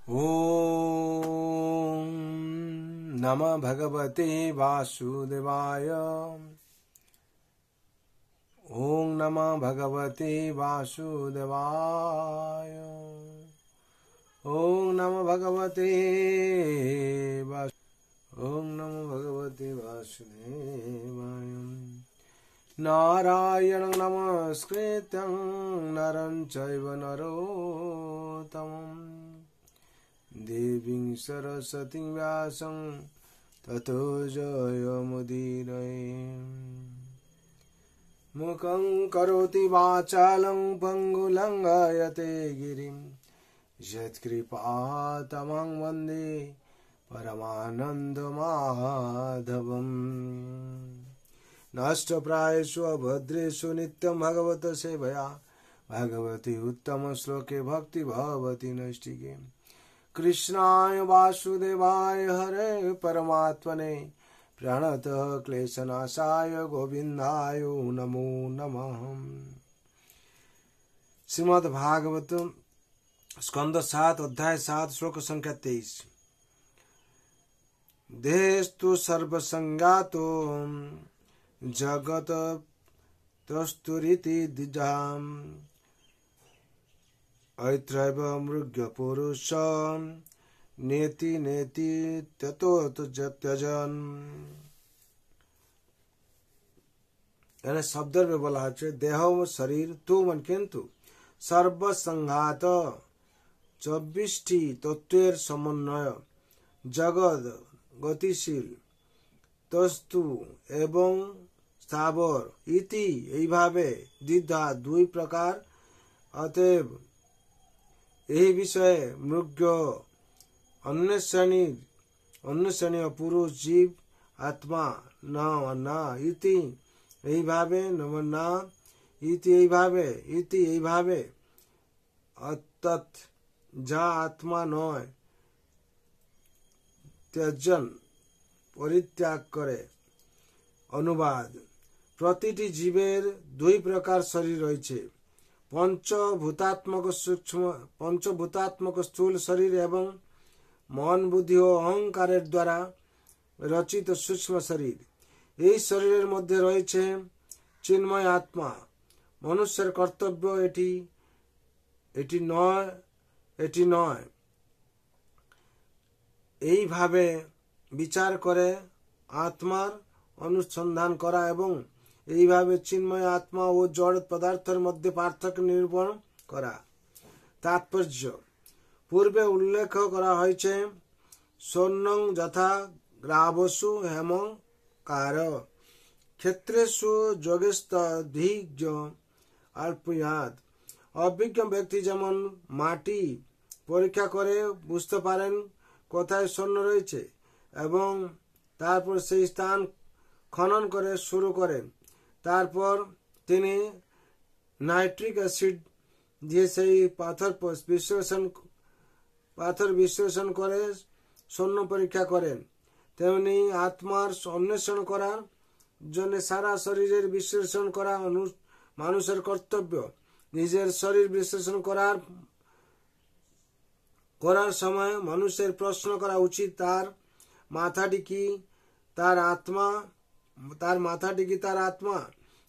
ओम नमः भगवते वासुदेवाय। ओम नमः भगवते वासुदेवाय। ओम नमः भगवते ओम नमः भगवते वासुदेवाय। नारायणं नमस्कृत्यं नरं चैव नरोत्तमम् देवीं सरस्वतीं व्यासं ततो जयमुदीरये। मुखं करोति वाचालं पङ्गुलङ्घयते गिरिं यत्कृपातमं वन्दे परमानन्दमाधवम्। नष्टप्रायेषु अभद्रेषु नित्यं भगवत सेवया भगवती उत्तम श्लोके भक्ति भवति नैष्टिके। कृष्णाय वासुदेवाय हरे परमात्मने प्रणतः क्लेशनाशाय गोविन्दाय नमो नमः। श्रीमद् भागवत स्कंद 7 अध्याय 7 श्लोक संख्या 23। देहस्तु सर्वसंगातो जगत त्रस्तुरिति द्विजाम् ऐत्रैव मृग्य पुरुष नेति नेति ततो त्यजन। यानी शब्द में बोला है देह शरीर तू मन किंतु सर्वसंघात 24টি তত্ত্বের সমন্বয় জগৎ গতিশীল তস্তু এবং স্থাবর ইতি এইভাবে দ্বিধা দুই প্রকার। অতএব এই বিষয়ে মৃগ্য অন্য শ্রেণীয় পুরুষ জীব আত্মা না ইতি এইভাবে না ইতি এইভাবে অর্থাৎ যা আত্মা নয় ত্যজন পরিত্যাগ করে। অনুবাদ প্রতিটি জীবের দুই প্রকার শরীর রয়েছে, পঞ্চভূতাত্মক স্থূল শরীর এবং মন বুদ্ধি ও অহংকারের দ্বারা রচিত সূক্ষ্ম শরীর। এই শরীরের মধ্যে রয়েছে চিন্ময় আত্মা। মনুষ্যের কর্তব্য এটি নয় এইভাবে বিচার করে আত্মার অনুসন্ধান করা এবং এইভাবে চিন্ময় আত্মা ও জড় পদার্থের মধ্যে পার্থক্য নিরূপণ করা। তাৎপর্য পূর্বে উল্লেখ করা হয়েছে স্বর্ণং যথা গ্রাবসু হেমং কার ক্ষেত্রেষু যোগেস্তধিজ্ঞ অল্পয়াদ। অভিজ্ঞ ব্যক্তি যেমন মাটি পরীক্ষা করে বুঝতে পারেন কোথায় স্বর্ণ রয়েছে এবং তারপর সেই স্থান খনন করে শুরু করেন। তারপর তিনি নাইট্রিক অ্যাসিড দিয়ে সেই পাথর বিশ্লেষণ করে স্বর্ণ পরীক্ষা করেন। তেমনি আত্মার অন্বেষণ করার জন্য সারা শরীরের বিশ্লেষণ করা মানুষের কর্তব্য। নিজের শরীর বিশ্লেষণ করার সময় মানুষের প্রশ্ন করা উচিত তার মাথাটি কি তার আত্মা,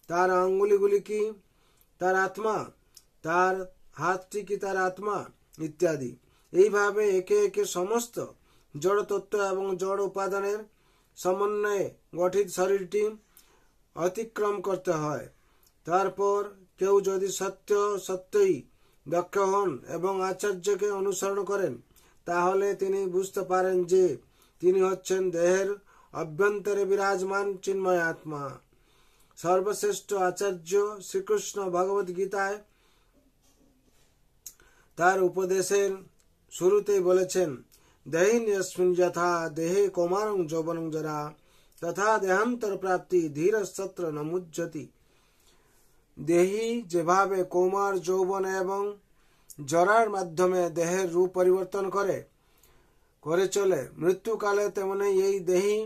তার আঙ্গুলিগুলি কি তার আত্মা, তার হাতটি কি তার আত্মা ইত্যাদি। এইভাবে একে একে সমস্ত জড় তত্ত্ব এবং জড় উপাদানের সমন্বয়ে গঠিত শরীরটি অতিক্রম করতে হয়। তারপর কেউ যদি সত্যই দক্ষ হন এবং আচার্যকে অনুসরণ করেন তাহলে তিনি বুঝতে পারেন যে তিনি হচ্ছেন দেহের অভ্যন্তরে বিরাজমান চিন্ময় আত্মা। সর্বশ্রেষ্ঠ আচার্য শ্রীকৃষ্ণ ভগবদ গীতায় তার উপদেশের শুরুতেই বলেছেন দেহিন্যস্মিন যথা দেহে কৌমারং যৌবনং জরা তথা দেহান্তর প্রাপ্তি ধীর সত্র ন মুহ্যতি। দেহি যেভাবে কৌমার যৌবন এবং জরার মাধ্যমে দেহের রূপ পরিবর্তন করে চলে মৃত্যুকালে, তেমনি এই দেহি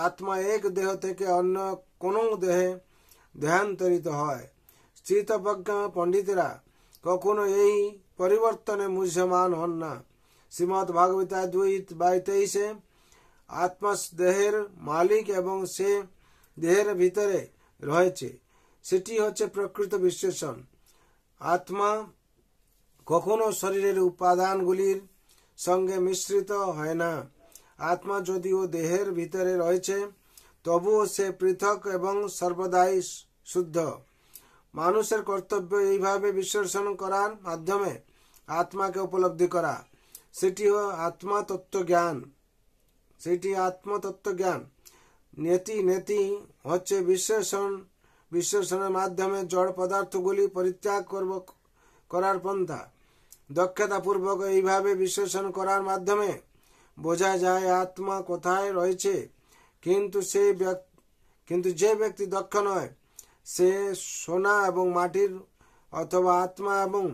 আত্মা এক দেহ থেকে অন্য কোন দেহে দেহান্তরিত হয়। স্থিতপ্রজ্ঞ পণ্ডিতেরা কখনো এই পরিবর্তনে মুহ্যমান হন না। শ্রীমদ্ ভাগবত 2:23 আত্মা দেহের মালিক এবং সে দেহের ভিতরে রয়েছে, সেটি হচ্ছে প্রকৃত বিশ্লেষণ। আত্মা কখনো শরীরের উপাদানগুলির সঙ্গে মিশ্রিত হয় না। আত্মা যদিও দেহের ভিতরে রয়েছে, তবুও সে পৃথক এবং সর্বদাই শুদ্ধ। মানুষের কর্তব্য এইভাবে বিশ্লেষণ করার মাধ্যমে আত্মাকে উপলব্ধি করা। সেটি আত্মতত্ত্বজ্ঞান। নেতি হচ্ছে বিশ্লেষণের মাধ্যমে জড় পদার্থগুলি পরিত্যাগ করার পন্থা। দক্ষতাপূর্বক এইভাবে বিশ্লেষণ করার মাধ্যমে বোঝা যায় আত্মা কোথায় রয়েছে। কিন্তু যে ব্যক্তি দক্ষ নয়, সে সোনা এবং মাটির অথবা আত্মা এবং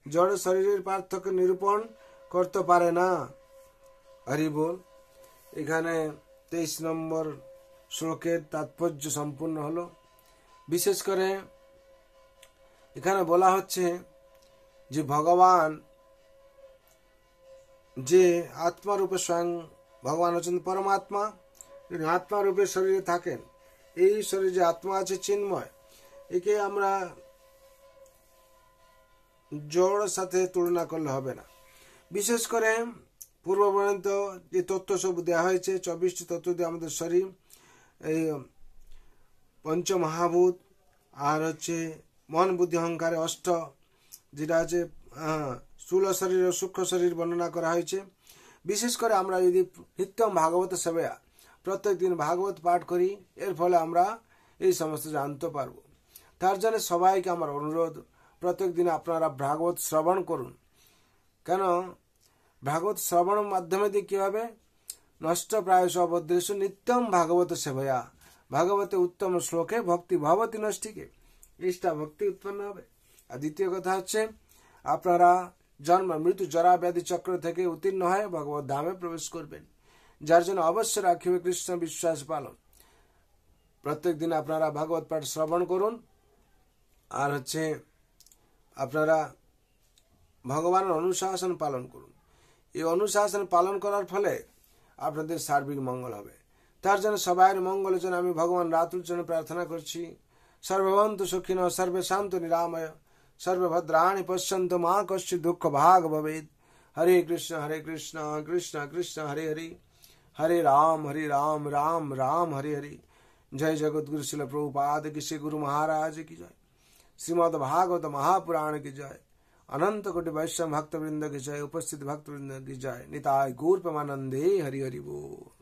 জড় শরীরের পার্থক্য নিরূপণ করতে পারে না। হরি বল। এখানে 23 নম্বর শ্লোকের তাৎপর্য সম্পূর্ণ হলো। বিশেষ করে এখানে বলা হচ্ছে যে ভগবান যে আত্মারূপে স্বয়ং ভগবান হচ্ছেন পরমাত্মা, তিনি আত্মারূপে শরীরে থাকেন। এই শরীরে যে আত্মা আছে চিন্ময়, একে আমরা জড় সাথে তুলনা করলে হবে না। বিশেষ করে পূর্ব পর্যন্ত যে তত্ত্ব সব দেওয়া হয়েছে, 24টি তত্ত্ব দিয়ে আমাদের শরীর, এই পঞ্চমহাভূত, আর হচ্ছে মন বুদ্ধি অহংকারে অষ্ট, যেটা আছে স্থূল শরীর ও সূক্ষ্ম শরীর বর্ণনা করা হয়েছে। বিশেষ করে আমরা যদি নিত্যম ভাগবত সেবা প্রত্যেক দিন ভাগবত পাঠ করি, এর ফলে আমরা এই সমস্ত জানতে পারব। তার জন্য সবাইকে আমার অনুরোধ, প্রত্যেক দিন আপনারা ভাগবত শ্রবণ করুন। কেন? ভাগবত শ্রবণের মাধ্যমে দিয়ে কি হবে? নষ্ট প্রায়শ অবদ্রেষু নিত্যম ভাগবত সেবয়া ভাগবতে উত্তম শ্লোকে ভক্তি ভবতি নষ্টিকে, ইষ্টা ভক্তি উৎপন্ন হবে। আর দ্বিতীয় কথা হচ্ছে আপনারা জন্ম মৃত্যু জরা ব্যাধি চক্র থেকে উত্তীর্ণ হয়ে ভগবত ধামে প্রবেশ করবেন, যার জন্য অবশ্যই রাখিবে কৃষ্ণ বিশ্বাস পালন। প্রত্যেক দিন আপনারা ভাগবত পাঠ শ্রবণ করুন, আর হচ্ছে আপনারা ভগবানের অনুশাসন পালন করুন। এই অনুশাসন পালন করার ফলে আপনাদের সার্বিক মঙ্গল হবে। তার জন্য সবাইয়ের মঙ্গলের জন্য আমি ভগবান রাতুল জন্য প্রার্থনা করছি। সর্বভন্তু সুখিনঃ সর্বে শান্ত নিরাময় সর্বভদ্রাণি পশ্যন্তু মা কশ্চিৎ দুঃখ ভাগ ভবেৎ। হরে কৃষ্ণ কৃষ্ণ কৃষ্ণ হরে হরে, হরে রাম রাম রাম হরে হরে। जय जगतगुरु श्रील प्रभुपाद की, श्री गुरु महाराज की जय। श्रीमद् भागवत महापुराण की जय। अनंत कोटि वैष्णव भक्त वृंद की जय। उपस्थित भक्त वृंद की जय। निताय गौर प्रेमानंदे हरि हरि बोल।